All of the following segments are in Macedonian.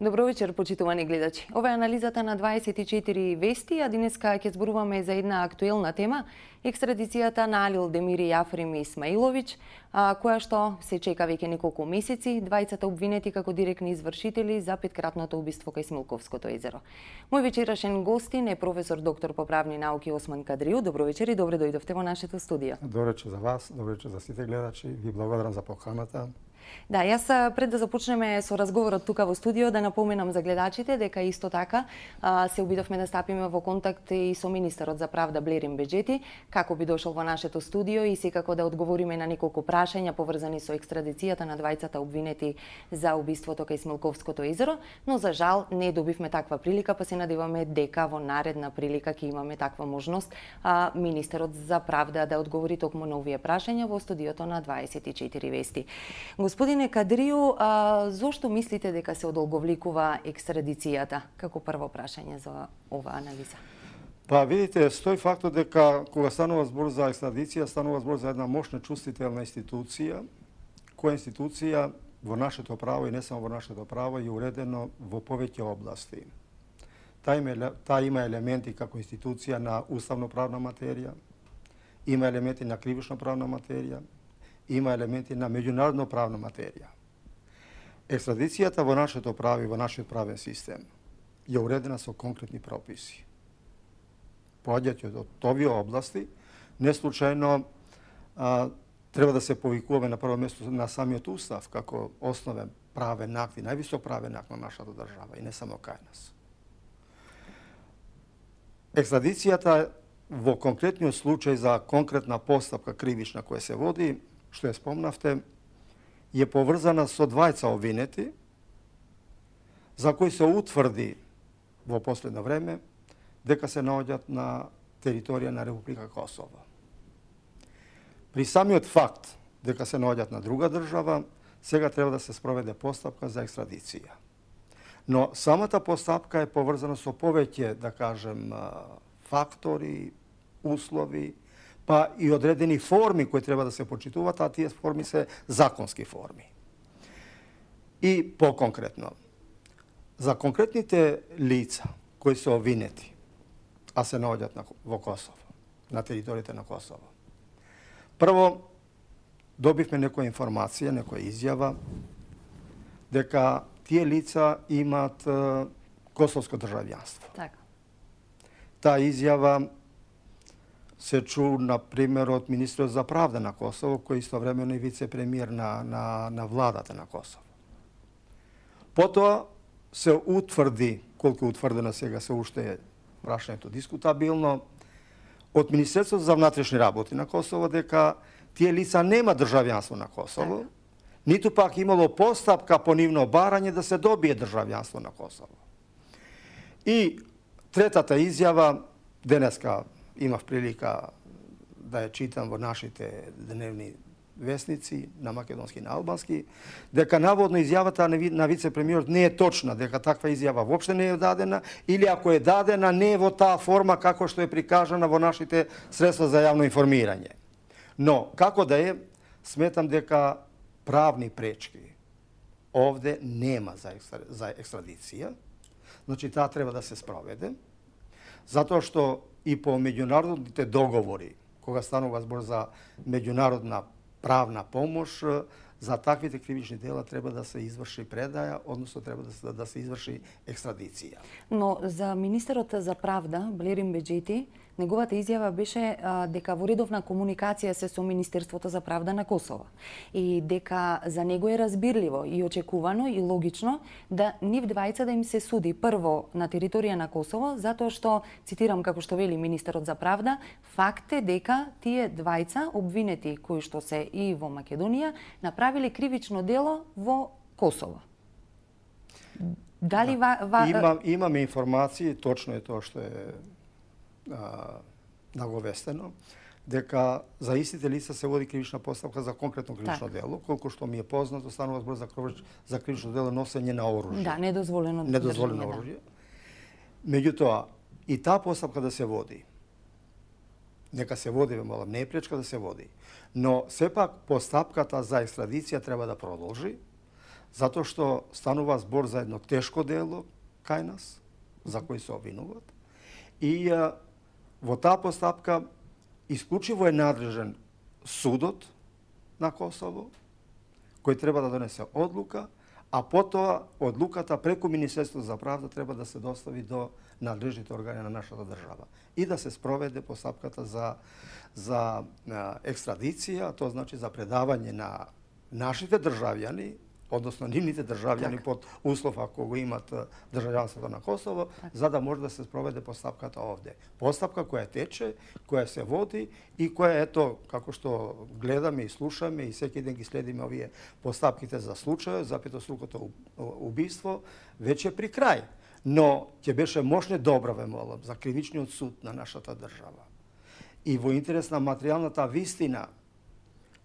Добро вечер, почитувани гледачи. Ова е анализата на 24 вести, а денеска ќе зборуваме за една актуелна тема – екстрадицијата на Алил Демири Јафрим Исмаиловиќ, која што се чека веќе неколку месеци, двајцата обвинети како директни извршители за петкратното убиство кај Смилковското езеро. Мој вечерашен гостин е професор доктор по правни науки Осман Кадрију. Добро вечер и добре дојдовте во нашето студио. Добро вечер за вас, добро вечер за сите гледачи. Ви благодарам за поканата. Да, јас пред да започнеме со разговорот тука во студио да напоменам за гледачите дека исто така се обидовме да стапиме во контакт и со министерот за правда Блерин Беџети, како би дошол во нашето студио и секако да одговориме на неколку прашања поврзани со екстрадицијата на двајцата обвинети за убиството кај Смилковското езеро, но за жал не добивме таква прилика, па се надеваме дека во наредна прилика ќе имаме таква можност министерот за правда да одговори токму на овие прашања во студиото на 24 вести. Господине Кадрију, зошто мислите дека се одолговликува екстрадицијата? Како прво прашање за оваа анализа. Па видите, стои фактот дека кога станува збор за екстрадиција, станува збор за една мощна чувствителна институција, која институција во нашето право и не само во нашето право е уредено во повеќе области. Таа има елементи како институција на уставно-правна материја, има елементи на кривично-правна материја, има елементи на меѓународно правна материја. Екстрадицијата во нашето право и во нашиот правен систем е уредена со конкретни прописи. Поаѓајќи од овие области, не случајно треба да се повикуваме на прво место на самиот устав како основен правен акт и највисок правен акт на нашата држава и не само кај нас. Екстрадицијата во конкретниот случај за конкретна постапка кривична која се води, што ја спомнавте, е поврзана со двајца обвинети, за кои се утврди во последно време дека се наоѓаат на територија на Република Косово. При самиот факт дека се наоѓаат на друга држава, сега треба да се спроведе постапка за екстрадиција. Но самата постапка е поврзана со повеќе, да кажем, фактори, услови, па и одредени форми кои треба да се почитуваат, а тие форми се законски форми. И поконкретно, за конкретните лица кои се обвинети, а се наоѓаат во Косово, на територијата на Косово. Прво, добивме некоја информација, некоја изјава, дека тие лица имаат косовско државјанство. Така. Таа изјава се чу, например, од министерот за правда на Косово, кој истовремено и вице-премиер на владата на Косово. Потоа се утврди, колку утврдено сега се уште прашањето дискутабилно, од Министерството за внатрешни работи на Косово дека тие лица нема државјанство на Косово, ниту пак имало постапка по нивно барање да се добие државјанство на Косово. И третата изјава, денеска имав прилика да ја читам во нашите дневни вестници, на македонски и на албански, дека наводно изјавата на вице-премиерот не е точна, дека таква изјава воопште не е дадена, или ако е дадена, не е во таа форма како што е прикажана во нашите средства за јавно информирање. Но, како да е, сметам дека правни пречки овде нема за екстрадиција, значи таа треба да се спроведе, затоа што и по меѓународните договори, кога станува збор за меѓународна правна помош, за таквите кривични дела треба да се изврши предаја, односно треба да се изврши екстрадиција. Но за министерот за правда, Блерин Беџети, неговата изјава беше дека во редовна комуникација се со Министерството за правда на Косово и дека за него е разбирливо и очекувано и логично да нив двајца да им се суди прво на територија на Косово, затоа што, цитирам како што вели министерот за правда, факт е дека тие двајца обвинети кои што се и во Македонија направиле кривично дело во Косово. Дали имаме информации, точно е тоа што е наговестено, дека за истите лица се води кривична постапка за конкретно кривично дело, колку што ми е познато, станува збор за кривично дело носење на оружје. Да, недозволено оружје. Меѓутоа, и таа постапка да се води, нека се води, молам, не е пречка да се води, но сепак постапката за екстрадиција треба да продолжи, Затоа што станува збор за едно тешко дело кај нас, за кој се обвинуваат. И во таа постапка исклучиво е надлежен судот на Косово, кој треба да донесе одлука, а потоа одлуката преку Министерството за правда треба да се достави до надлежните органи на нашата држава и да се спроведе постапката за екстрадиција, тоа значи за предавање на нашите државјани, односно нивните државјани под услов ако го имат државјанството на Косово, за да може да се спроведе постапката овде. Постапка која тече, која се води и која ето како што гледаме и слушаме и секој ден ги следиме овие постапките за случајот, за петослукото убиство, веќе при крај. Но ќе беше мощне добро ве молам за кривичниот суд на нашата држава. И во интерес на материјалната вистина,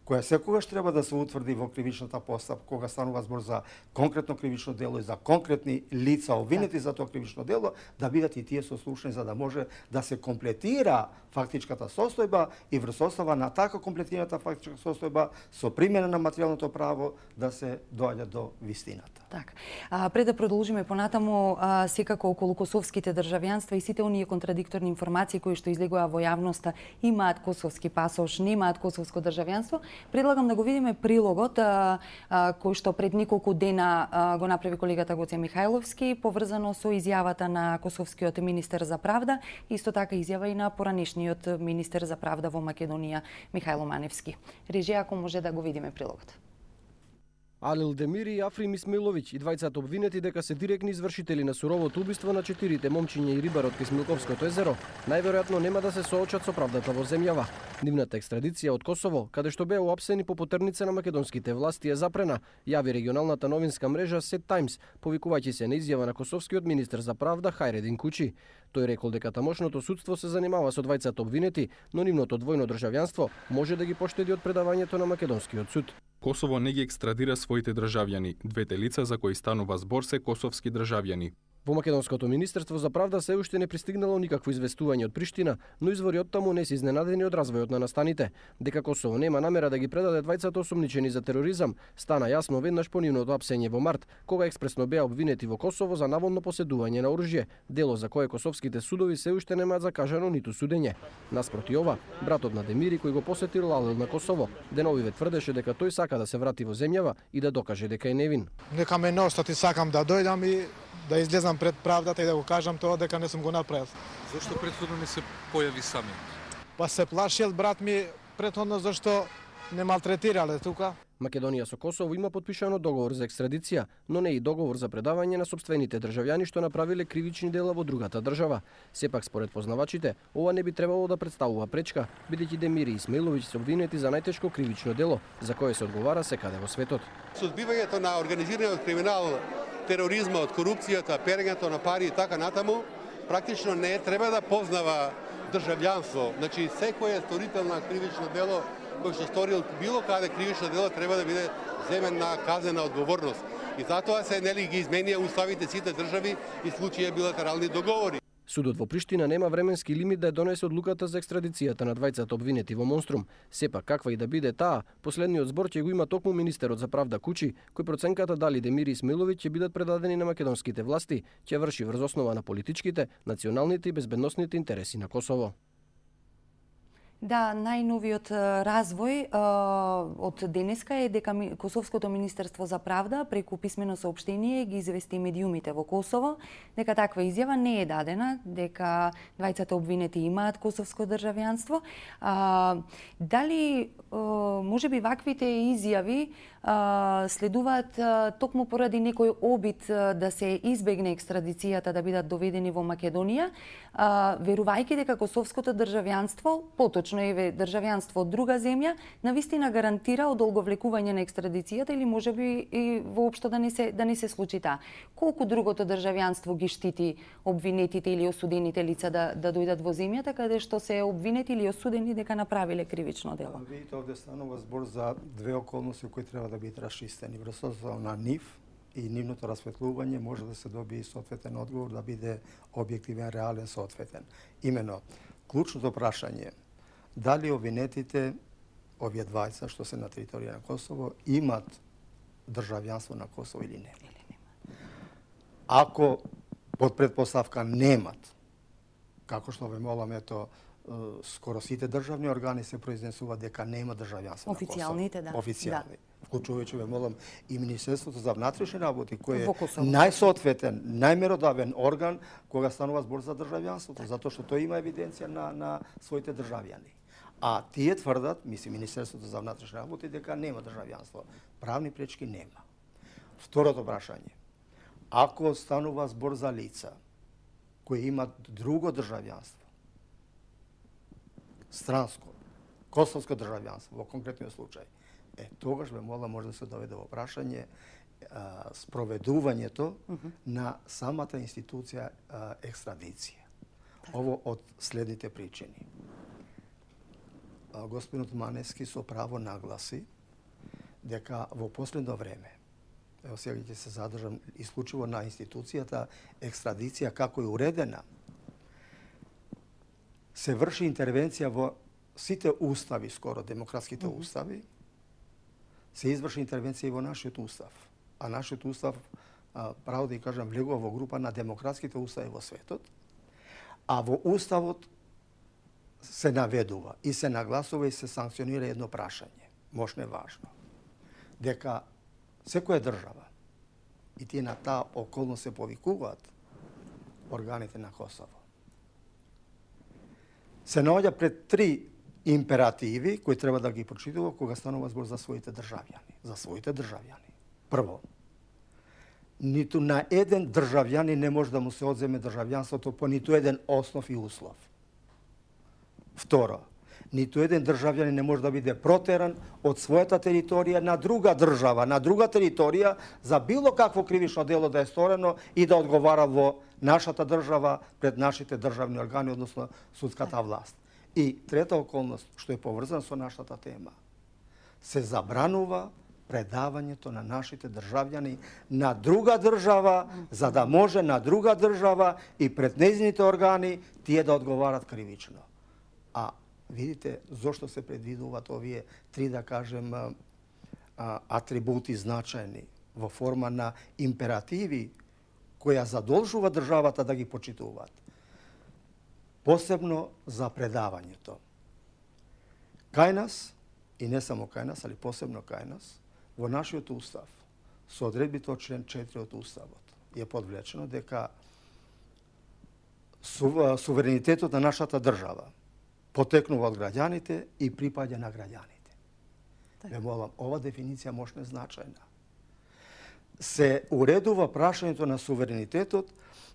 која секогаш треба да се утврди во кривичната постапка, кога станува збор за конкретно кривично дело и за конкретни лица обвинети за тоа кривично дело, да бидат и тие сослушани за да може да се комплетира фактичката состојба и врз основа на така комплетираната фактичка состојба со примена на материјалното право да се доаѓа до вистината. Така. Пред да продолжиме понатаму, секако околу косовските државјанства и сите оние контрадикторни информации кои што излегува во јавноста, имаат косовски пасош, немаат косовско државјанство, предлагам да го видиме прилогот кој што пред неколку дена го направи колегата Гоце Михајловски, поврзано со изјавата на косовскиот министер за правда, исто така изјава и на поранешниот министер за правда во Македонија Михајло Маневски. Режија, ако може да го видиме прилогот. Алил Демири и Африм Исмаиловиќ и двајцата обвинети дека се директни извршители на суровото убиство на 4 момчиња и рибар од Кисмилковското езеро, најверојатно нема да се соочат со правдата во земјава. Нивната екстрадиција од Косово, каде што беа уапсени по потерница на македонските власти, е запрена, јави регионалната новинска мрежа Сет Таймс, повикувајќи се на изјава на косовскиот министер за правда Хајредин Кучи. Тој рекол дека тамошното судство се занимава со двајцата обвинети, но нивното двојно државјанство може да ги поштеди од предавањето на македонскиот суд. Косово не ги екстрадира своите државјани. Двете лица за кои станува збор се косовски државјани. Во Македонското министерство за правда се уште не пристигнало никакво известување од Приштина, но извори од таму не се изненадени од развојот на настаните. Дека Косово нема намера да ги предаде двајцата осумничени за тероризам, стана јасно веднаш по нивното апсење во март, кога експресно беа обвинети во Косово за наводно поседување на оружје, дело за кое косовските судови се уште немаат закажано ниту судење. Наспроти ова, братот на Демири кој го посетил Алил на Косово, деновиве тврдеше дека тој сака да се врати во земјава и да докаже дека е невин. Нека ме ностати, сакам да дојдам и да излезам пред правдата и да го кажам тоа дека не сум го направил. Зошто претходно не се појави сами? Па се плашил брат ми претходно зашто не малтретирале тука. Македонија со Косово има подпишано договор за екстрадиција, но не и договор за предавање на сопствените државјани што направиле кривични дела во другата држава. Сепак според познавачите, ова не би требало да представува пречка, бидејќи Демири и Исмаиловиќ се обвинети за најтешко кривично дело, за кое се одговара секаде во светот. Сузбивањето на организираниот криминал, тероризмот, корупцијата, перењето на пари и така натаму, практично не треба да познава државјанство. Значи, секој сторител на кривично дело кој што сторил било каде кривично дело треба да биде земен на казнена одговорност. И затоа се ги изменија уставите сите држави и случаја билатерални договори. Судот во Приштина нема временски лимит да ја донесе одлуката за екстрадицијата на двајцата обвинети во Монструм. Сепак каква и да биде таа, последниот збор ќе го има токму министерот за правда Кучи, кој проценката дали Демири Исмаиловиќ ќе бидат предадени на македонските власти, ќе врши врз основа на политичките, националните и безбедносните интереси на Косово. Да, најновиот развој од денеска е дека Косовското министерство за правда преку писмено соопштение ги извести медиумите во Косово дека таква изјава не е дадена, дека двајцата обвинети имаат косовско државјанство. Дали можеби ваквите изјави следуваат токму поради некој обид да се избегне екстрадицијата да бидат доведени во Македонија, верувајќи дека косовското државјанство, поточно еве државјанство од друга земја, навистина гарантира одолговлекување на екстрадицијата или можеби и воопшто да не се случи таа. Колку другото државјанство ги штити обвинетите или осудените лица да дојдат во земјата каде што се обвинети или осудени дека направиле кривично дело? Видите, овде станува збор за две околности кои треба да бидат расчистени. Врз основа на нив и нивното расветлување може да се добие соодветен одговор да биде објективен, реален, соодветен. Имено, клучното прашање дали обвинетите, овие двајца што се на територија на Косово, имат државјанство на Косово или не. Ако под предпоставка немат, како што ве молам, ето, скоро сите државни органи се произнесуваат дека нема државјанство на Косово. Официјалните, да. Официјални. Вклучувајќи, ве молам, и Министерството за внатрешни работи, кој Во е Косово. најсоодветен, најмеродавен орган кога станува збор за државјанството, затоа што тој има евиденција на своите државјани. А тие тврдат, мисли Министерството за внатрешни работи, дека нема државјанство. Правни пречки нема. Второто прашање. Ако станува збор за лица кои имат друго државјанство, странско, косовско државјанство, во конкретниот случај, тогаш ве молам може да се доведе во прашање спроведувањето на самата институција екстрадиција. Ово од следните причини. Господинот Маневски со право нагласи дека во последно време, ево сега ќе се задржам исклучиво на институцијата екстрадиција како е уредена, се врши интервенција во сите устави, скоро демократските устави, се изврши интервенција и во нашиот устав. А нашиот устав, право да ја кажам, влегува во група на демократските устави во светот, а во уставот се наведува и се нагласува и се санкционира едно прашање, мощно е важно, дека секоја држава, и тие на таа околност се повикуваат органите на Косово, се наоѓа пред три императиви кои треба да ги прочитува кога станува збор за своите државјани. За своите државјани. Прво, ниту на еден државјани не може да му се одземе државјанството по ниту еден основ и услов. Второ, ниту еден државјанин не може да биде протеран од својата територија на друга држава, на друга територија за било какво кривично дело да е сторено и да одговара во нашата држава пред нашите државни органи, односно судската власт. И трета околност, што е поврзана со нашата тема, се забранува предавањето на нашите државјани на друга држава, за да може на друга држава и пред нејзините органи тие да одговарат кривично. А видите зошто се предвидуваат овие три, да кажем, атрибути значајни во форма на императиви која задолжува државата да ги почитуваат. Посебно за предавањето. Кај нас, и не само кај нас, али посебно кај нас, во нашиот устав, со одредбите од член 4 од уставот, е подвлечено дека суверенитетот на нашата држава потекнува од граѓаните и припаѓа на граѓаните. Ве молам, ова дефиниција мощно е значајна. Се уредува прашањето на суверенитетот,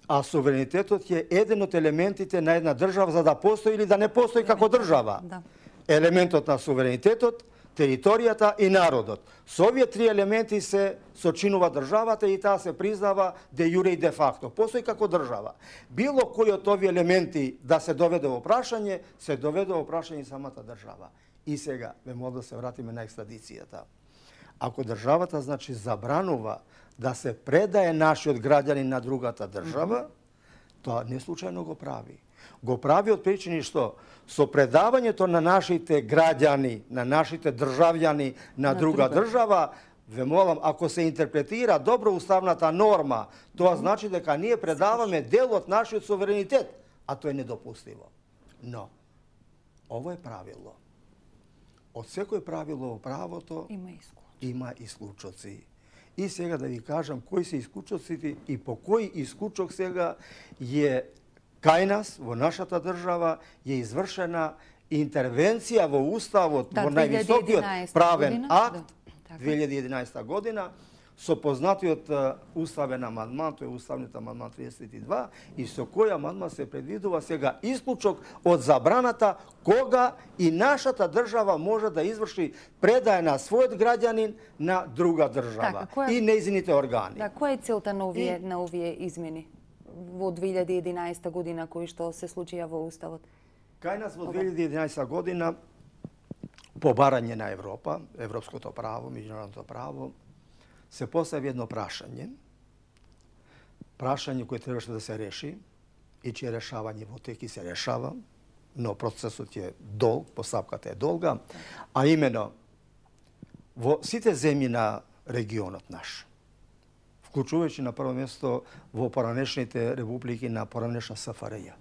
а суверенитетот е еден од елементите на една држава за да постои или да не постои како држава. Да. Елементот на суверенитетот, територијата и народот. Со овие три елементи се сочинува државата и таа се признава де јуре и де факто. Постои како држава. Било кој од овие елементи да се доведе во прашање, се доведе во прашање самата држава. И сега, ве молам да се вратиме на екстрадицијата. Ако државата, значи, забранува да се предае нашиот граѓанин на другата држава, тоа не случајно го прави. Го прави од причини што со предавањето на нашите граѓани, на нашите државјани на друга држава, ве молам, ако се интерпретира добро уставната норма, тоа значи дека ние предаваме дел од нашиот суверенитет, а тоа е недопустиво. Но, ово е правило. Од секој правило во правото има исклучоци. И сега да ви кажам кои се исклучоците и по кој исклучок сега е кај нас, во нашата држава, е извршена интервенција во Уставот, во највисокиот правен акт, 2011 година, со познатиот уставен амандман, тој е уставниот амандман 32, и со кој амандман се предвидува сега исклучок од забраната кога и нашата држава може да изврши предај на својот граѓанин на друга држава и нејзините органи. Да, која е целта на овие измени во 2011 година кои што се случија во Уставот? Кај нас во 2011 година по барање на Европа, европското право, меѓународното право, се постави едно прашање кое требаше да се реши и чие решавање во теки се решава, но процесот е долг, постапката е долга, а имено во сите земји на регионот наш. Вклучувајќи на прво место во поранешните републики на поранешна СФРЈ.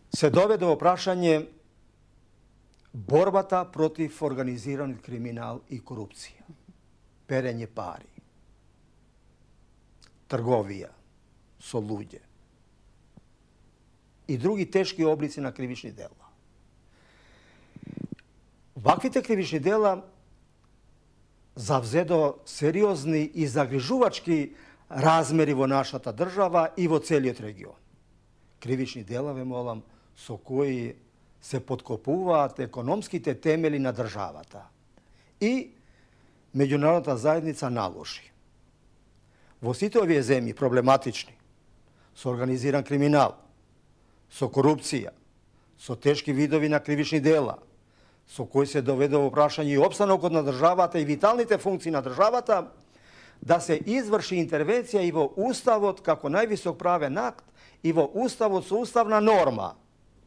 Се доведе во прашање борбата против организиран криминал и корупција, перење пари, трговија со луѓе и други тешки облици на кривични дела. Ваквите кривични дела завзедо сериозни и загрижувачки размери во нашата држава и во целиот регион. Кривични дела, ве молам, со кои се подкопуваат економските темели на државата и меѓународната заедница наложи. Во сите овие земји проблематични, со организиран криминал, со корупција, со тешки видови на кривични дела, со кои се доведе во прашање и опстанокот на државата и виталните функции на државата, да се изврши интервенција и во Уставот како највисок правен акт и во Уставот со уставна норма,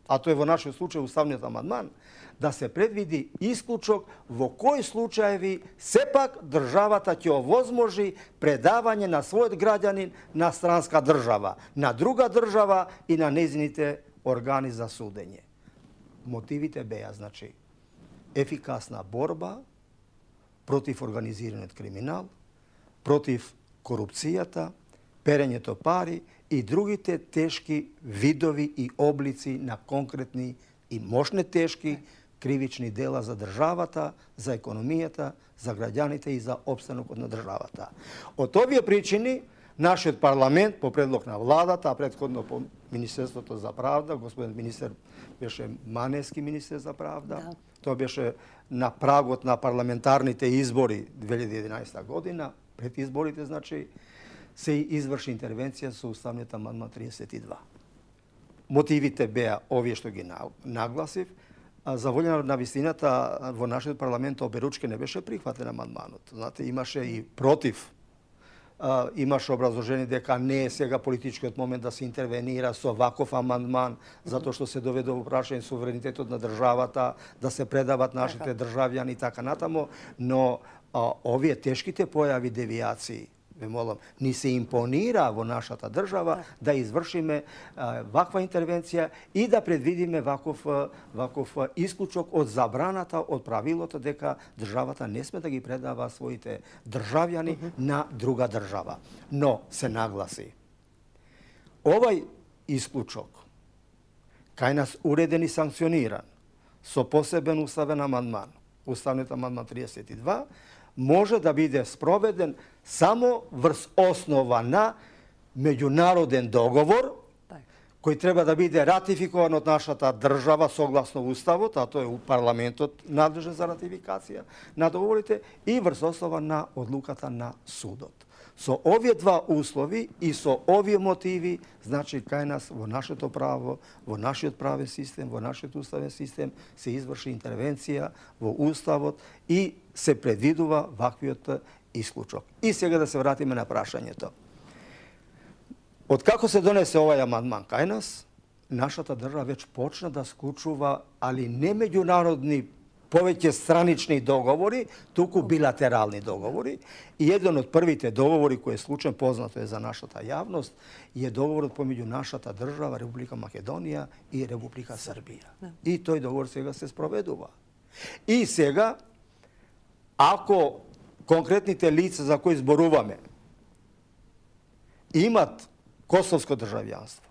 а тоа е во нашиот случај уставниот амандман, да се предвиди исклучок во кои случаеви сепак државата ќе овозможи предавање на својот граѓанин на странска држава, на друга држава и на нејзините органи за судење. Мотивите беа, значи, ефикасна борба против организираниот криминал, против корупцијата, перењето пари и другите тешки видови и облици на конкретни и мощни тешки кривични дела за државата, за економијата, за граѓаните и за опстанокот на државата. Од овие причини, нашиот парламент, по предлог на владата, а претходно по Министерството за правда, господин министер беше Маневски министер за правда, тоа беше на прагот на парламентарните избори 2011 година, пред изборите, значи, се изврши интервенција со уставниот амандман 32. Мотивите беа овие што ги нагласив. За волја на вистината, во нашиот парламент оберучки не беше прихватен амандманот. Знаете, имаше и против. Имаше образложение дека не е сега политичкиот момент да се интервенира со ваков амандман, затоа што се доведе во прашање суверенитетот на државата, да се предават нашите државјани и така натаму, но овие тешките појави, девијации, ве молам, ни се импонира во нашата држава да извршиме ваква интервенција и да предвидиме ваков исклучок од забраната, од правилото дека државата не сме да ги предава своите државјани на друга држава. Но се нагласи, овај исклучок кај нас уреден и санкциониран со посебен уставен амандман, уставниот амандман 32, може да биде спроведен само врз основа на меѓународен договор, кој треба да биде ратификуван од нашата држава согласно Уставот, а тоа е парламентот надлежен за ратификација на договорите, и врз основа на одлуката на судот. Со овие два услови и со овие мотиви, значи кај нас во нашето право, во нашиот правен систем, во нашиот уставен систем се изврши интервенција во Уставот и се предвидува ваквиот исклучок. И сега да се вратиме на прашањето. Откако се донесе овај амандман кај нас, нашата држава веќе почна да склучува, али не меѓународни повеќе странични договори, туку билатерални договори. И еден од првите договори кој е случаен, познато е за нашата јавност, е договорот помеѓу нашата држава, Република Македонија и Република Србија. И тој договор сега се спроведува. И сега, ако конкретните лица за кои зборуваме имат косовско државјанство,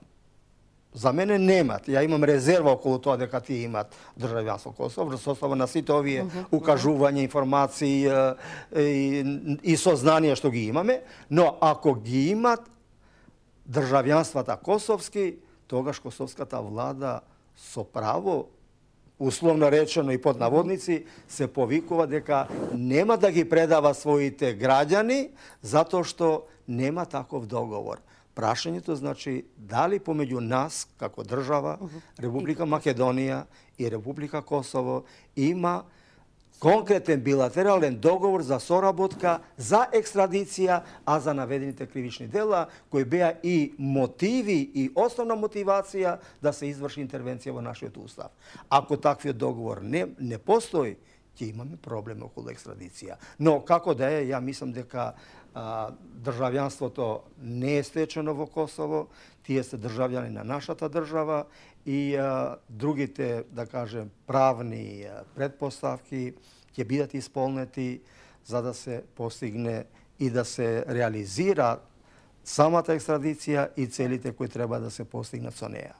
за мене немат. Ја имам резерва околу тоа дека тие имат државјанство Косово, врз основа на сите овие укажувања, информации и сознанија што ги имаме, но ако ги имат државјанствата косовски, тогаш косовската влада со право, условно речено и под наводници, се повикува дека нема да ги предава своите граѓани затоа што нема таков договор. Прашањето значи дали помеѓу нас како држава, Република Македонија и Република Косово има конкретен билатерален договор за соработка, за екстрадиција, а за наведените кривични дела, кои беа и мотиви и основна мотивација да се изврши интервенција во нашиот устав. Ако таквиот договор не постои, ќе имаме проблем околу екстрадиција. Но како да е, ја мислам дека државјанството не е стечено во Косово, тие се државјани на нашата држава и другите, да кажем, правни предпоставки ќе бидат исполнети за да се постигне и да се реализира самата екстрадиција и целите кои треба да се постигнат со неа.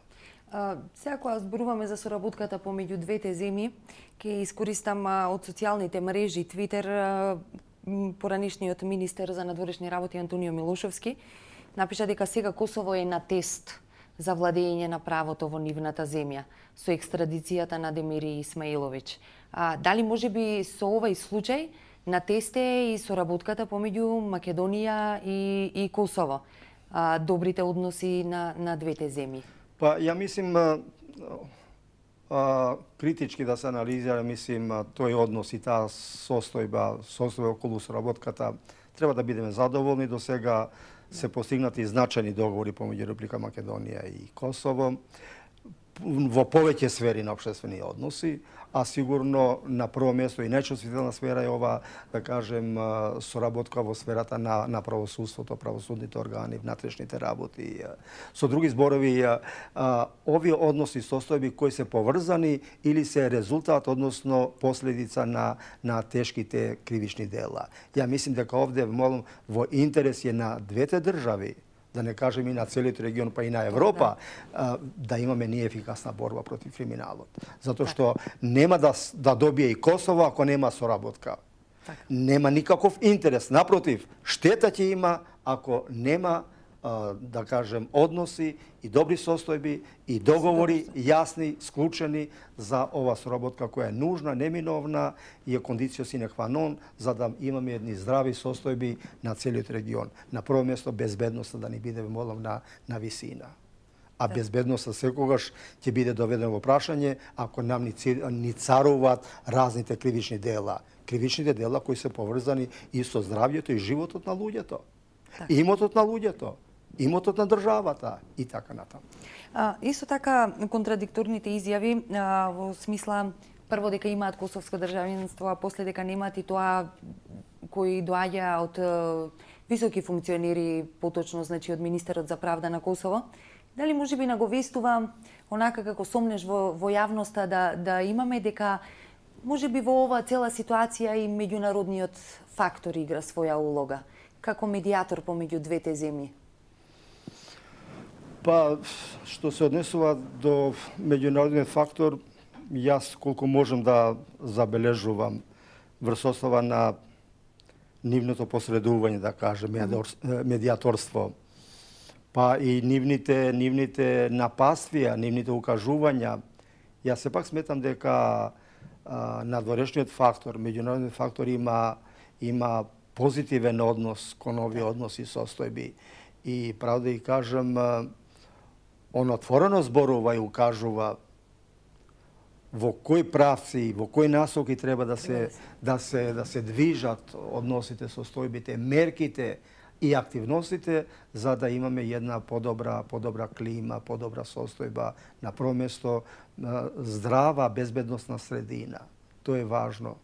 Сега кога зборуваме за соработката помеѓу двете земји, ќе искористам од социјалните мрежи Твитер, поранешниот министер за надворешни работи Антонио Милошовски напиша дека сега Косово е на тест за владење на правото во нивната земја со екстрадицијата на Демири Исмаиловиќ. Дали можеби со овој случај на тест е и соработката помеѓу Македонија и Косово, добрите односи на двете земји? Па, ја мислим, критички да се анализира, мислим, тој однос и таа состојба околу соработката, треба да бидеме задоволни. До сега се постигнати значајни договори помеѓу Република Македонија и Косово во повеќе сфери на општествени односи, а сигурно на прво место и најчувствителна сфера е ова, да кажем, соработка во сферата на правосудството, правосудните органи, внатрешните работи. Со други зборови, овие односи состојби кои се поврзани или се резултат, односно последица на тешките кривични дела. Ја мислим дека овде во интерес е на двете држави, да не кажем и на целиот регион, па и на Европа, да имаме ние ефикасна борба против криминалот. Затоа што нема да добие и Косово ако нема соработка. Нема никаков интерес. Напротив, штета ќе има ако нема, да кажем, односи и добри состојби и договори јасни, склучени за ова соработка која е нужна, неминовна и е кондицио sine qua non за да имаме едни здрави состојби на целиот регион. На прво место безбедноста да ни биде на висина. А безбедноста секогаш ќе биде доведена во прашање ако нам ни царуваат разните кривични дела. Кривичните дела кои се поврзани и со здравјето и животот на луѓето. Имотот на луѓето, имотот на државата и така натаму. Исто така контрадикторните изјави во смисла прво дека имаат косовско државенство, а после дека немаат, и тоа кои доаѓа од високи функционери, поточно значи од министерот за правда на Косово. Дали можеби наговестува онака како сомнеш во јавноста да имаме дека можеби во оваа цела ситуација и меѓународниот фактор игра своја улога како медијатор помеѓу двете земји? Па, што се однесува до меѓународниот фактор, јас колку можам да забележувам врз основа на нивното посредување, да кажем, медијаторство, па и нивните напаствија, нивните укажувања, јас сепак сметам дека надворешниот фактор, меѓународниот фактор има позитивен однос кон овие односи и состојби. И право да ја кажам, он отворено зборува и укажува во кои правци, во кои насоки треба да се движат односите, состојбите, мерките и активностите за да имаме една подобра клима, подобра состојба, на прво место здрава, безбедносна средина. Тоа е важно.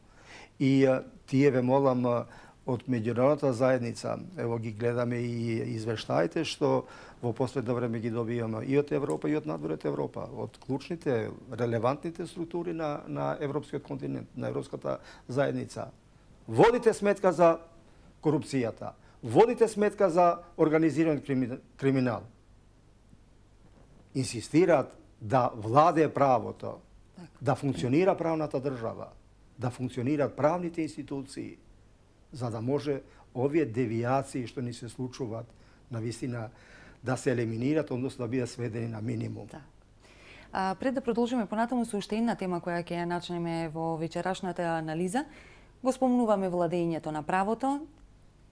И тие ве молам од меѓународната заедница, ево ги гледаме и извештаите што во последно време ги добиваме и од Европа и од надвор од Европа, од клучните, релевантните структури на европскиот континент, на европската заедница. Водите сметка за корупцијата, водите сметка за организиран криминал. Инсистираат да владее правото, да функционира правната држава, да функционираат правните институции, за да може овие девијации што ни се случуваат на вистина да се елиминират, односно да бидат сведени на минимум. Пред да продолжиме понатаму со уште една тема која ќе ја начнеме во вечерашната анализа, го спомнуваме владењето на правото,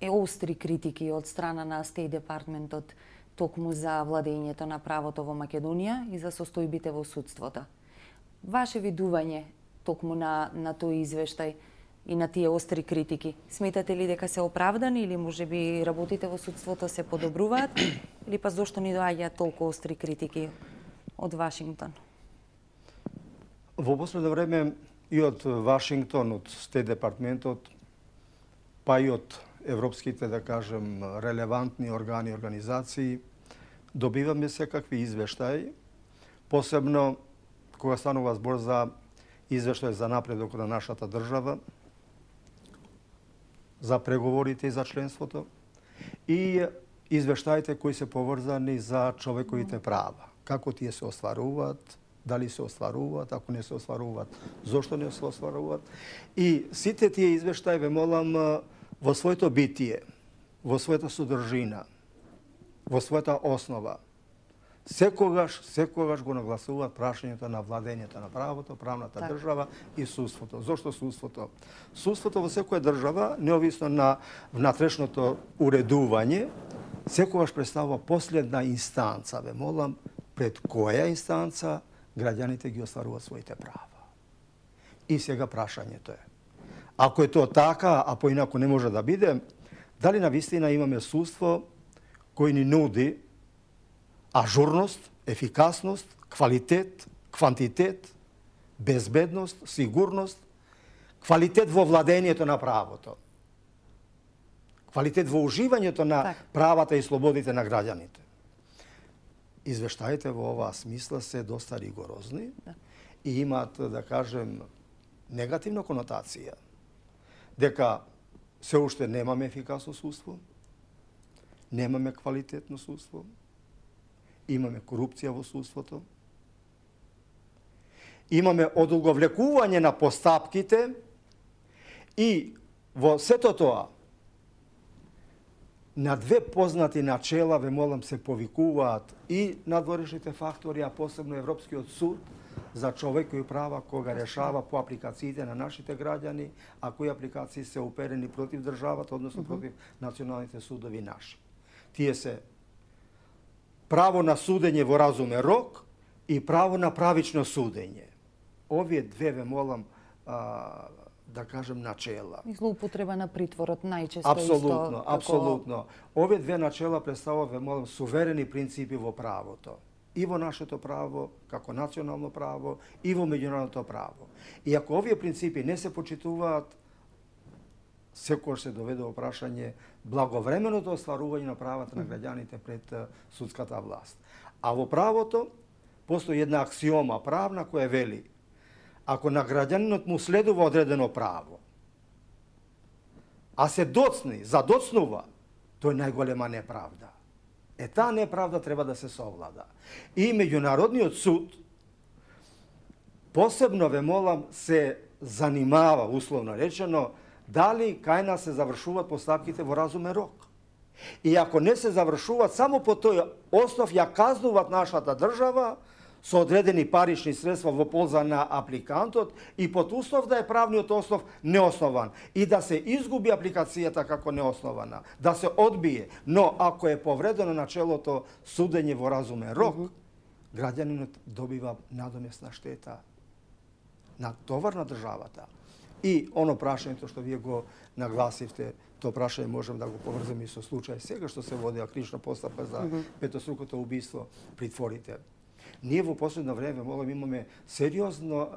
остри критики од страна на Стејт департментот токму за владењето на правото во Македонија и за состојбите во судството. Ваше видување токму на тој извештај и на тие остри критики, сметате ли дека се оправдани или можеби работите во судството се подобруваат или па зошто ни доаѓаат толку остри критики од Вашингтон? Во последно време и од Вашингтон, од Стейт департментот, па и од европските, да кажем, релевантни органи и организации, добиваме секакви извештаи, посебно кога станува збор за извештај за напредок на нашата држава, за преговорите и за членството, и извештаите кои се поврзани за човековите права. Како тие се остваруваат, дали се остваруваат, ако не се остваруваат, зошто не се остваруваат. И сите тие извештаи ве молам во своето битие, во својата содржина, во својата основа, секогаш го нагласуваат прашањето на владењето на правото, правната држава и судството. Зошто судството? Судството во секоја држава, неовисно на внатрешното уредување, секогаш представува последна инстанца. Ве молам, пред која инстанца граѓаните ги остваруваат своите права. И сега прашањето е, ако е тоа така, а поинаку не може да биде, дали навистина имаме судство кој ни нуди ажурност, ефикасност, квалитет, квантитет, безбедност, сигурност, квалитет во владењето на правото, квалитет во уживањето на правата и слободите на граѓаните. Извештаите во оваа смисла се доста ригорозни и имаат, да кажем, негативна конотација, дека се уште немаме ефикасно судство, немаме квалитетно судство, имаме корупција во судството, имаме одолговлекување на постапките и во сето тоа на две познати начела, ве молам, се повикуваат и надворешните фактори, а посебно Европскиот суд за човекови права, кога решава по апликациите на нашите граѓани, а кои апликации се уперени против државата, односно против националните судови наши. Тие се право на судење во разумен рок и право на правично судење. Овие две, ве молам, да кажем, начела. И злоупотреба на притворот најчесто Апсолутно, исто. апсолутно. Овие две начела представуваат, ве молам, суверени принципи во правото. И во нашето право, како национално право, и во меѓународното право. И ако овие принципи не се почитуваат, секогаш се доведе во прашање благовременото остварување на правата на граѓаните пред судската власт. А во правото постои една аксиома правна која вели: ако на граѓанинот му следува одредено право, а се задоцнува, тој е најголема неправда. Таа неправда треба да се совлада. И меѓународниот суд посебно, ве молам, се занимава, условно речено, дали кај нас се завршуваат постапките во разумен рок. И ако не се завршуваат, само по тој основ ја казнуваат нашата држава со одредени парични средства во полза на апликантот и под услов да е правниот основ неоснован и да се изгуби апликацијата како неоснована, да се одбие. Но ако е повредено начелото судење во разумен рок, граѓанинот добива надомесна штета на товар на државата. И оно прашањето што вие го нагласивте, тоа прашање можем да го поврземе и со случај сега што се води кришна постапка за петосрукото убиство притворите. Ние во последно време, молам, имаме сериозна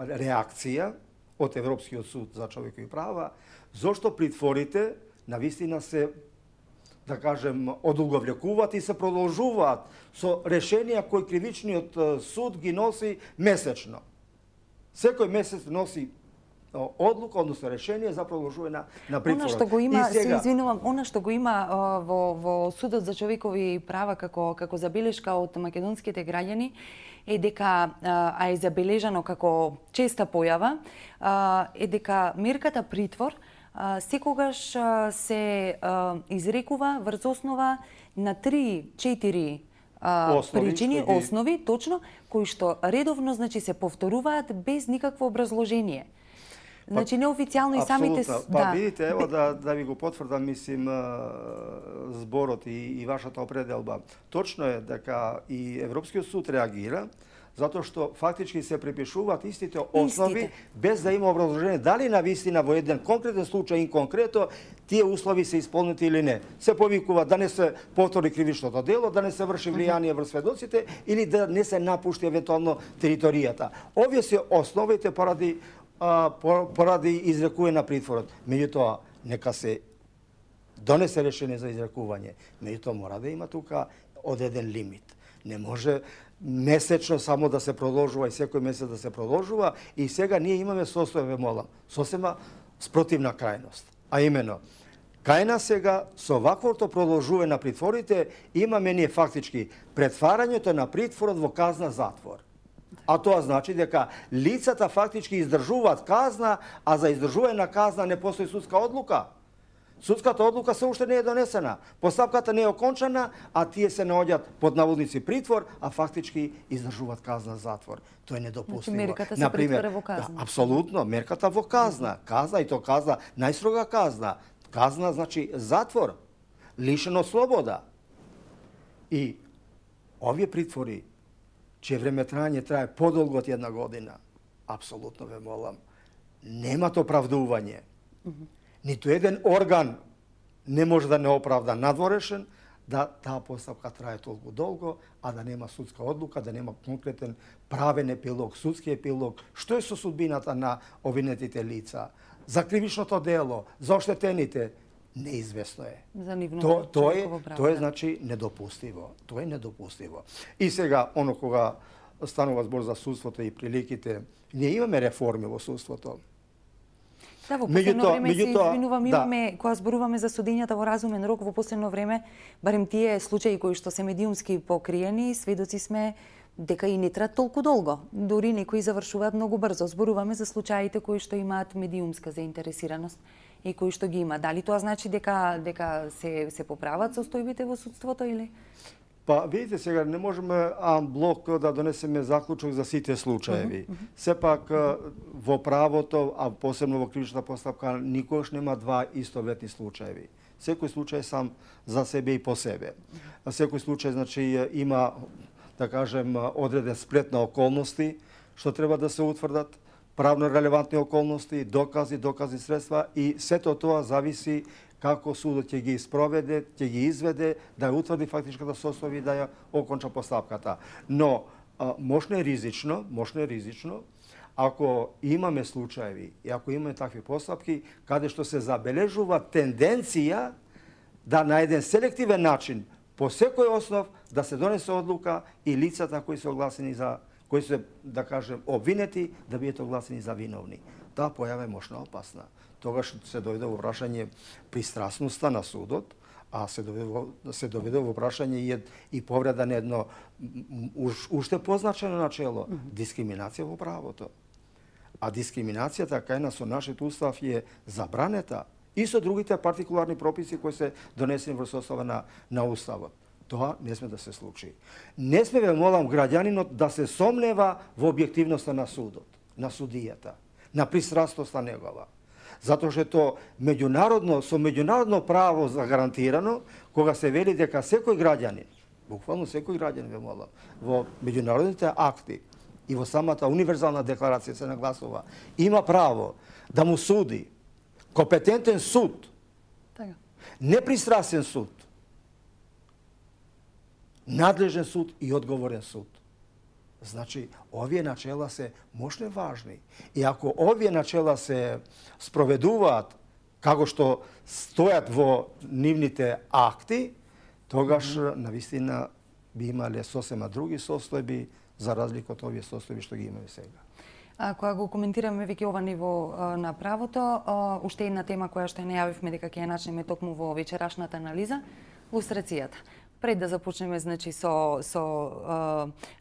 реакција од Европскиот суд за човекови права, зошто притворите навистина се, да кажем, одолговлекуваат и се продолжуваат со решенија кои кривичниот суд ги носи месечно. Секој месец носи одлука, односно решение за продолжување на притворот. Она што го има, се извинувам, она што го има во Судот за човекови права како забелешка од македонските граѓани е дека, а е забележано како честа појава, е дека мерката притвор секогаш се изрекува врз основа на 3-4 причини, основи, точно, кои што редовно, значи, се повторуваат без никакво образложение. Значи неофицијално и самите... Па видите, ево да ви го потврдам, мислим, зборот и вашата определба. Точно е дека и Европскиот суд реагира, Zato što faktički se pripisuvat istite osnovi bez da ima obrazloženje da li na vistina vo jedan konkretan slučaj in konkreto tije uslovi se ispuniti ili ne. Se povikuva da ne se povtori krivično delo, da ne se vrši vlijanje vrs svedocite ili da ne se napušti eventualno teritorijata. Ovdje se osnovite poradi izrekuje na pritvorot. Međutim, neka se donese rješenje za izrekuvanje. Međutim, mora da ima tuka odreden limit. Ne može mesečno samo da se продолжува и секој месец да се продолжува и сега ние имаме состојбе молам. Сосема спротивна крајност. А имено, кај нас сега со ваквото продолжување на притворите имаме ние фактички претварањето на притворот во казна затвор. А тоа значи дека лицата фактички издржуваат казна, а за издржување на казна не постои судска одлука. Судската одлука се уште не е донесена. Постапката не е окончана, а тие се наоѓаат под наводници притвор, а фактички издржуваат казна затвор. Тоа е недопустимо. Значи мерката се претвора во казна. Да, апсолутно, мерката во казна. Казна и то казна, најстрога казна. Казна значи затвор, лишен од слобода. И овие притвори, чие време трајање трае подолго од една година, апсолутно ве молам, немат оправдување. Ниту еден орган не може да не оправда надворешен да таа постапка трае толку долго, а да нема судска одлука, да нема конкретен правен епилог, судски епилог. Што е со судбината на обвинетите лица? За кривичното дело, за оштетените? Неизвестно е. За нивното човеково право. Тоа е значи недопустиво. Тоа е недопустиво. И сега, оно кога станува збор за судството и приликите, ние имаме реформи во судството. Да, во последно време се извинувам, имаме, кога зборуваме за судењата во разумен рок, во последно време, барем тие случаи кои што се медиумски покриени, сведоци сме дека и не траат толку долго. Дори некои завршуваат многу брзо. Зборуваме за случаите кои што имаат медиумска заинтересираност и кои што ги има. Дали тоа значи дека се поправат состојбите во судството или? Па, видите сега, не можеме анблок да донесеме заклучок за сите случаеви. Сепак, во правото, а посебно во кривичната постапка, никогаш нема два истоветни случаеви. Секој случај сам за себе и по себе. Секој случај, значи, има, да кажем, одреден сплет на околности, што треба да се утврдат, правно релевантни околности, доказни средства и сето тоа зависи како судот ќе ги спроведе, ќе ги изведе, да ја утврди фактичката состојба и да ја оконча постапката. Но можно е ризично, ако имаме случаеви и ако имаме такви постапки, каде што се забележува тенденција да на еден селективен начин, по секој основ, да се донесе одлука и лицата кои се огласени за, кои се, да кажем, обвинети, да бидат огласени за виновни. Таа појава е мощно опасна. Тогаш се дојде во прашање пристрасноста на судот, а се доведе во прашање и повреда на едно уште позначено начело, дискриминација во правото. А дискриминацијата кај нас со нашиот устав е забранета и со другите партикуларни прописи кои се донесени во состава на уставот. Тоа не сме да се случи. Не сме ве молам граѓанинот да се сомнева во објективноста на судот, на судијата, на пристрасноста негова. Затоа што тоа со меѓународно право загарантирано, кога се вели дека секој граѓанин, буквално секој граѓанин ве молам, во меѓународните акти и во самата универзална декларација се нагласува, има право да му суди компетентен суд, непристрасен суд, надлежен суд и одговорен суд. Значи, овие начела се мощно важни. И ако овие начела се спроведуваат како што стојат во нивните акти, тогаш навистина би имале сосема други состојби за разлика од овие состојби што ги имаме сега. Кога го коментираме веќе ова ниво на правото, уште една тема која што најавивме дека ќе ја начнеме токму во вечерашната анализа, лустрацијата. Пред да започнеме значи со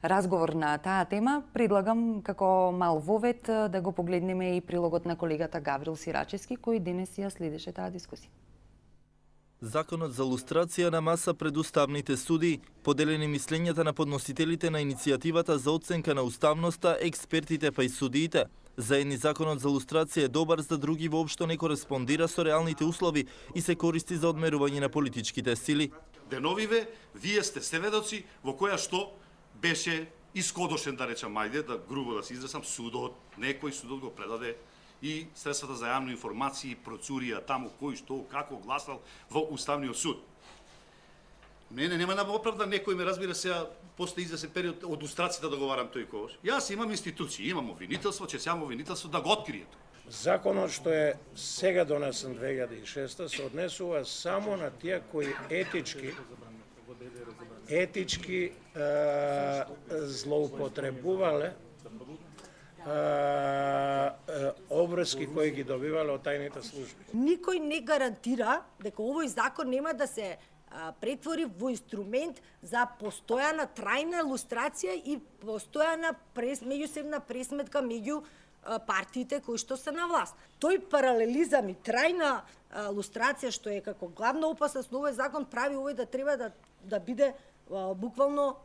разговор на таа тема, предлагам како мал вовед да го погледнеме и прилогот на колегата Гаврил Сирачевски, кој денес ја следеше таа дискусија. Законот за лустрација на маса пред уставните суди, поделени мислењата на подносителите на иницијативата за оценка на уставноста, експертите па и судиите. За едни законот за лустрација е добар, за други воопшто не кореспондира со реалните услови и се користи за одмерување на политичките сили. Деновиве, вие сте сведоци во која што беше искодошен, да речам, ајде, да грубо да се изразам, судот, некој судот го предаде и средствата за јавни информации процурија таму кој што како гласал во Уставниот суд. Мене нема да ме оправда некој ме разбира сега после извесен период од лустрацијата да говорам тој кој. Јас имам институции, имам обвинителство, ќе сеам обвинителство да го открие тој. Законот што е сега донесен 2006 се однесува само на тие кои етички злоупотребувале обврски кои ги добивале од тајните служби. Никој не гарантира дека овој закон нема да се претвори во инструмент за постојана трајна лустрација и постојана меѓусебна пресметка меѓу партиите кои што се на власт. Тој паралелизам и трајна лустрација што е како главна опасност на овој закон прави овој да треба да биде буквално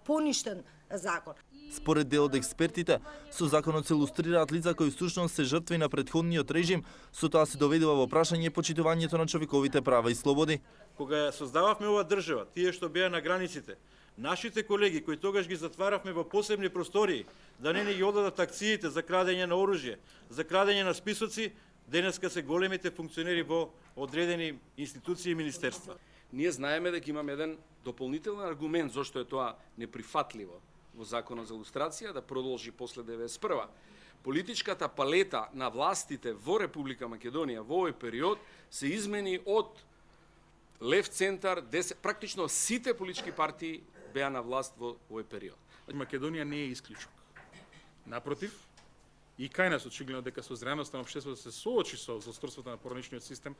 поништен закон. Според дел од експертите, со законот се лустрираат лица кои всушност се жртви на претходниот режим, со тоа се доведува во прашање почитувањето на човековите права и слободи. Кога ја создававме оваа држава, тие што беа на границите, нашите колеги кои тогаш ги затваравме во посебни простории, да не ги одадат акциите за крадење на оружје, за крадење на списоци, денеска се големите функционери во одредени институции и министерства. Ние знаеме дека имаме еден дополнителен аргумент зашто е тоа неприфатливо во законот за лустрација да продолжи после 91-а. Политичката палета на властите во Република Македонија во овој период се измени од лев центар, практично сите политички партии беа на власт во овој период. Македонија не е исклучок. Напротив, и кај нас очигледно дека со зреността на општеството се соочи со злосторството на пораничниот систем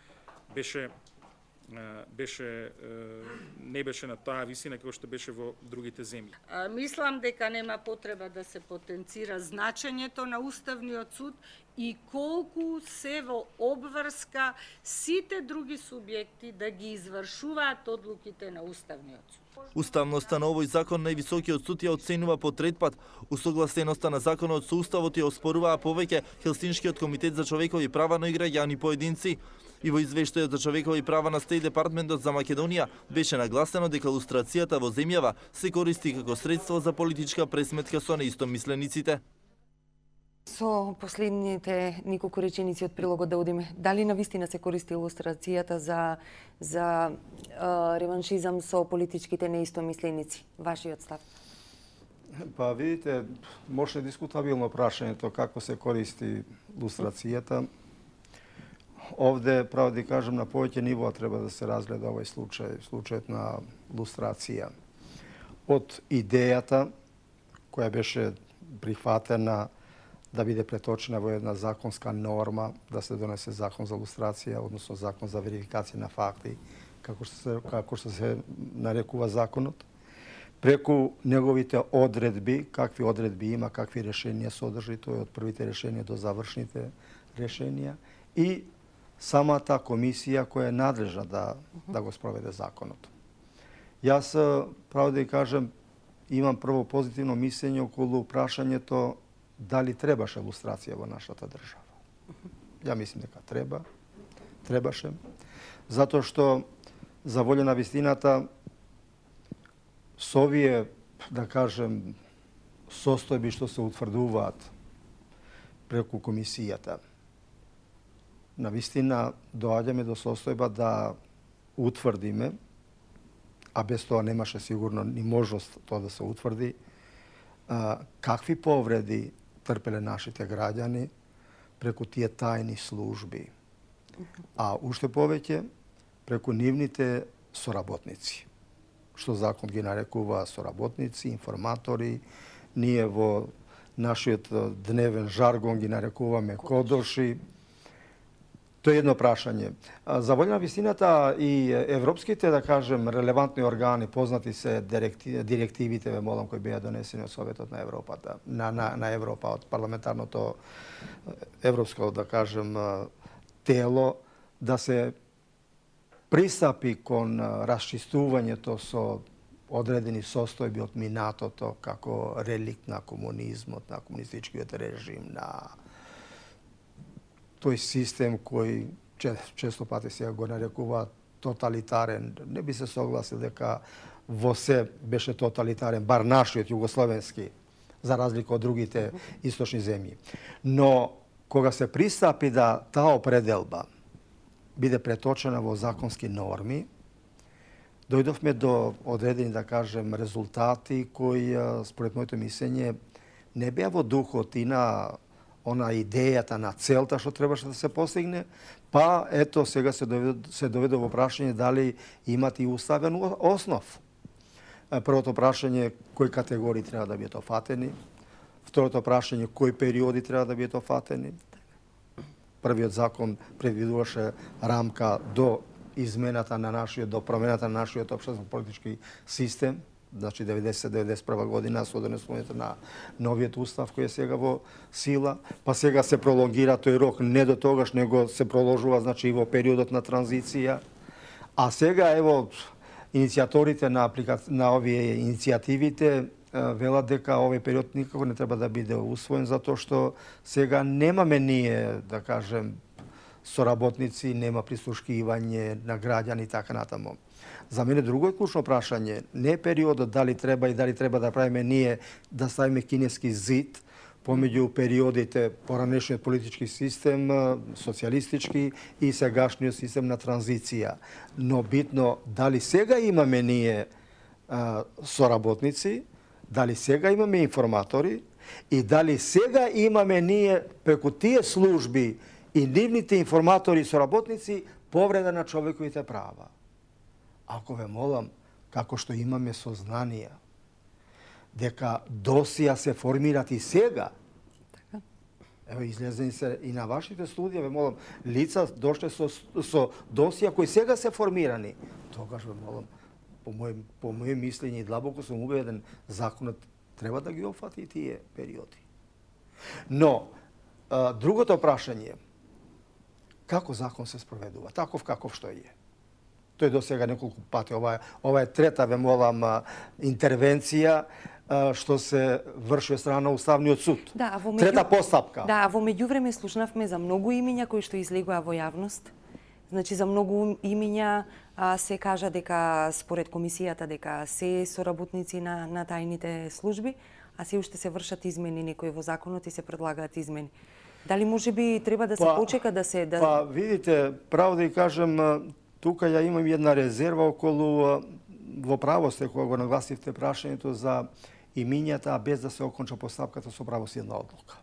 не беше на таа висина како што беше во другите земји. Мислам дека нема потреба да се потенцира значењето на Уставниот суд и колку се во обврска сите други субјекти да ги извршуваат одлуките на Уставниот суд. Уставноста на овој закон највисокиот суд ја оценува по трет пат. Усогласеноста на законот со уставот ја оспоруваа повеќе Хелсиншкиот комитет за човекови права, но и граѓани поединци. И во извештајот за човекови права на Стејт департментот за Македонија беше нагласено дека лустрацијата во земјава се користи како средство за политичка пресметка со неистомислениците. Со последните неколку реченици од прилогот да одиме, дали навистина се користи илустрацијата за реваншизам со политичките неистомисленици? Вашиот став? Па видите, може дискутабилно прашањето како се користи лустрацијата. Овде, право да кажам, на повеќе нивоа треба да се разгледа овој случајот на лустрација. Од идејата која беше прифатена да биде преточена во една законска норма, да се донесе закон за лустрација, односно закон за верификација на факти, како што се нарекува законот, преку неговите одредби, какви одредби има, какви решенија содржи тој од првите решенија до завршните решенија и самата комисија која е надлежна да го спроведе законот. Јас, право да кажам, имам прво позитивно мислење околу прашањето дали требаше лустрација во нашата држава. Ја мислам дека требаше, затоа што за волја на вистината со овие, да кажем, состојби што се утврдуваат преку комисијата, на вистина доаѓаме до состојба да утврдиме, а без тоа немаше сигурно ни можност тоа да се утврди, какви повреди трпеле нашите граѓани преку тие тајни служби, а уште повеќе преку нивните соработници, што закон ги нарекува соработници, информатори, ние во нашиот дневен жаргон ги нарекуваме кодоши. Тоа е едно прашање. За волја на вистината и европските, да кажем, релевантни органи, познати се директивите, ве молам, кои беа донесени од Советот на Европата, на Европа, од парламентарното европско, да кажем, тело, да се пристапи кон расчистувањето со одредени состојби од минатото, како реликт на комунизмот, на комунистичкиот режим, на тој систем кој често пати сега го нарекува тоталитарен. Не би се согласил дека во се беше тоталитарен, бар нашиот југословенски, за разлика од другите источни земји. Но кога се пристапи да таа определба биде преточена во законски норми, дојдовме до одредени, да кажем, резултати кои, според моето мислење, не беа во духот и на она идејата на целта што требаше да се постигне, па ето сега се доведе во прашање дали имат и уставен основ. Првото прашање кои категории треба да бидат офатени, второто прашање кои периоди треба да бидат офатени. Првиот закон предвидуваше рамка до измената на нашиот, до промената на нашиот општествено-политички систем, значи 90-91 година со донесувањето на новиот устав кој е сега во сила, па сега се пролонгира тој рок не до тогаш, него се проложува значи и во периодот на транзиција. А сега ево иницијаторите на овие иницијативите велат дека овој период никако не треба да биде усвоен затоа што сега немаме ние, да кажем, соработници, нема прислушкивање на граѓани и така натаму. За мене друго е клучно прашање, не периодот дали треба и дали треба да правиме ние да ставиме кинески зид помеѓу периодите поранешниот политички систем, социјалистички и сегашниот систем на транзиција. Но битно дали сега имаме ние соработници, дали сега имаме информатори и дали сега имаме ние преку тие служби и нивните информатори и соработници повреда на човековите права. Ако ве молам, како што имаме сознанија, дека досија се формират и сега, ево излезени се и на вашите студија, ве молам, лица дошле со досија кои сега се формирани, тогаш ве молам, по моје мислење и длабоко сум убеден, законот треба да ги офати и тие периоди. Но, другото прашање, како закон се спроведува, таков каков што е? Тој до сега неколку пати, ова е трета, ве молам, интервенција што се врши од страна на Уставниот суд. Да, трета постапка. Да, во меѓувреме слушнавме за многу имиња кои што излегоа во јавност. Значи, за многу имиња се кажа дека според комисијата дека се соработници на тајните служби, а се уште се вршат измени некои во законот и се предлагаат измени. Дали можеби треба да се почека да се... Па, видите, право да ја кажем, тука ја имам една резерва околу во право сте кога го нагласивте прашањето за имињата, без да се оконча постапката со правосудна одлука.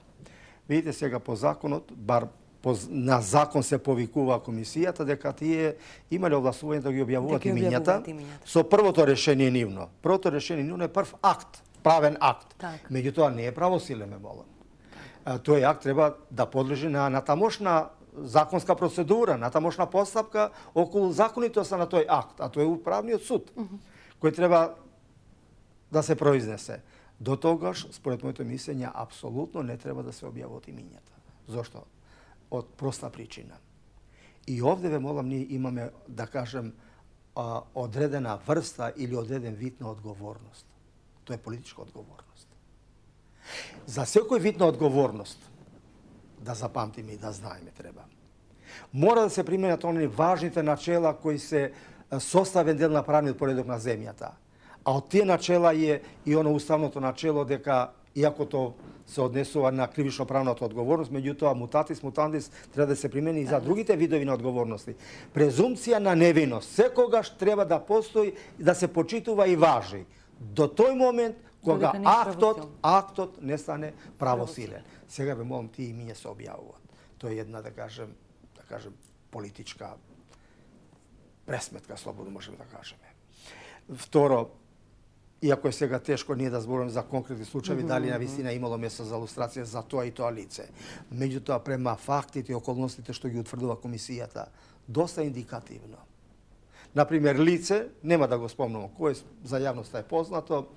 Видите сега по законот, бар на закон се повикува комисијата дека тие имале овластување да ги објавуваат имињата со првото решение нивно. Првото решение нивно е прв акт, правен акт. Меѓутоа не е правосилен, ме молам. Тој акт треба да подлежи на тамошна законска процедура, на тамошна постапка околу законитоста на тој акт, а тој е управниот суд, кој треба да се произнесе. До тогаш, според моето мислење, апсолутно не треба да се објавуваат имињата. Зошто? Од проста причина. И овде, ве молам, ние имаме, да кажем, одредена врста или одреден вид на одговорност. Тоа е политичка одговорност. За секој вид на одговорност, да запамтиме и да знаеме треба, мора да се применат оние важните начела кои се составен дел на правниот поредок на земјата. А од тие начела е и оно уставното начело дека, иако тоа се однесува на кривично-правната одговорност, меѓутоа мутатис мутандис треба да се примени и за другите видови на одговорности. Презумпција на невиност секогаш треба да постои и да се почитува и важи до тој момент кога актот не стане правосилен. Сега ве молам, тие имиња се објавуваат. Тоа е една, да кажем, политичка пресметка, слободно можеме да кажеме. Второ, иако е сега тешко ние да зборуваме за конкретни случаи, дали навистина имало место за илустрација за тоа и тоа лице. Меѓутоа, према фактите и околностите што ги утврдува комисијата, доста индикативно. Например, лице, нема да го спомнам кој, за јавноста е познато,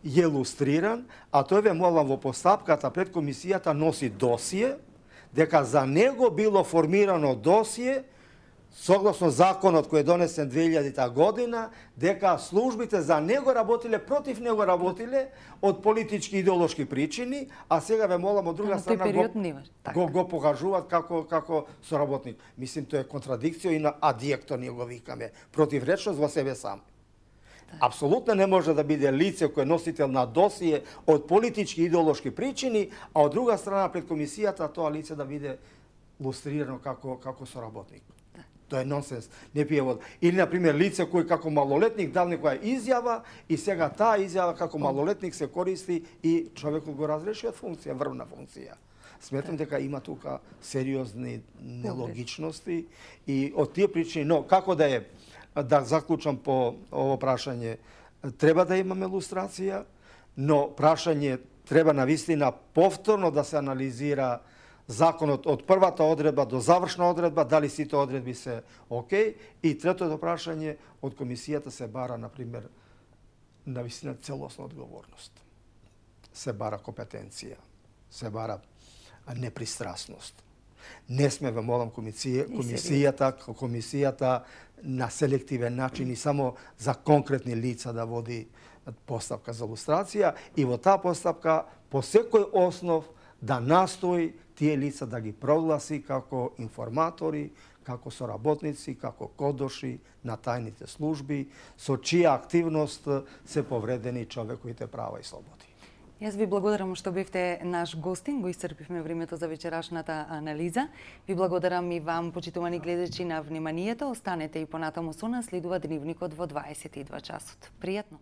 е илустриран, а тој, ве молам, во постапката пред комисијата носи досие, дека за него било формирано досие согласно законот кој е донесен 2000 година, дека службите за него работиле, против него работиле од политички и идеолошки причини, а сега, ве молам, од друга страна го покажуваат како соработник. Мислим, тоа е контрадикција и на адиекто ние го викаме, противречност во себе сам. Апсолутно не може да биде лице кој е носител на досие од политички и идеолошки причини, а од друга страна пред комисијата тоа лице да биде лустрирано како соработник. Тоа е нонсенс, не пие вода. Или, например, лице кој како малолетник дал некоја изјава и сега таа изјава како малолетник се користи и човекот го разреши од функција, врвна функција. Сметам дека има тука сериозни нелогичности и од тие причини, но како да е, да заклучам по ово прашање, треба да имаме лустрација, но прашање треба навистина повторно да се анализира законот од првата одредба до завршна одредба, дали сите одредби се окей, и третото прашање од комисијата се бара, например, навистина целосна одговорност. Се бара компетенција, се бара непристрасност. Не сме, ве молам, комисијата на селективен начин и само за конкретни лица да води постапка за лустрација и во таа постапка по секој основ да настои тие лица да ги прогласи како информатори, како соработници, како кодоши на тајните служби, со чија активност се повредени човековите права и слободи. Јас ви благодарам што бевте наш гостин, го исцрпивме времето за вечерашната анализа. Ви благодарам и вам, почитувани гледачи, на вниманието. Останете и понатаму со нас, следува Дневникот во 22 часот. Пријатно!